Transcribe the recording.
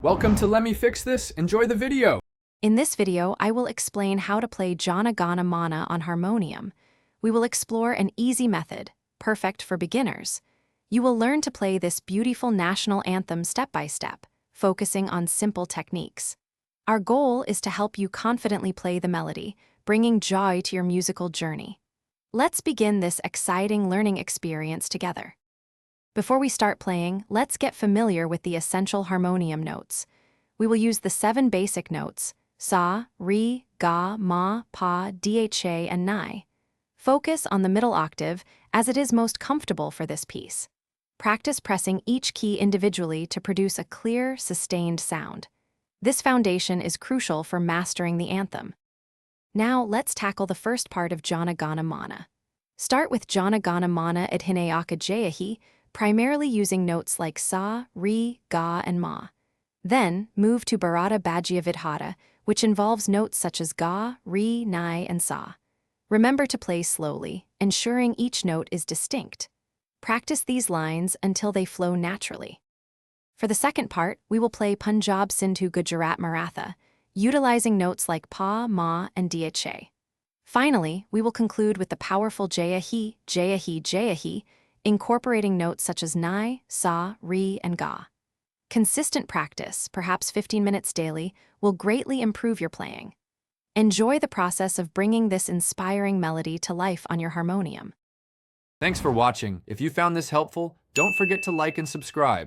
Welcome to Let Me Fix This. Enjoy the video. In this video, I will explain how to play Jana Gana Mana on Harmonium. We will explore an easy method, perfect for beginners. You will learn to play this beautiful national anthem step by step, focusing on simple techniques. Our goal is to help you confidently play the melody, bringing joy to your musical journey. Let's begin this exciting learning experience together. Before we start playing, let's get familiar with the essential harmonium notes. We will use the 7 basic notes: sa, re, ga, ma, pa, dha, and ni. Focus on the middle octave as it is most comfortable for this piece. Practice pressing each key individually to produce a clear, sustained sound. This foundation is crucial for mastering the anthem. Now, let's tackle the first part of Jana Gana Mana. Start with Jana Gana Mana Adhineaka Jayahi, primarily using notes like sa, re, ga, and ma. Then, move to Bharata Bhajya Vidhata, which involves notes such as ga, re, ni, and sa. Remember to play slowly, ensuring each note is distinct. Practice these lines until they flow naturally. For the second part, we will play Punjab Sindhu Gujarat Maratha, utilizing notes like pa, ma, and dha. Finally, we will conclude with the powerful jayahi, jayahi, jayahi, incorporating notes such as ni, sa, re, and ga. Consistent practice, perhaps 15 minutes daily, will greatly improve your playing. Enjoy the process of bringing this inspiring melody to life on your harmonium. Thanks for watching. If you found this helpful, don't forget to like and subscribe.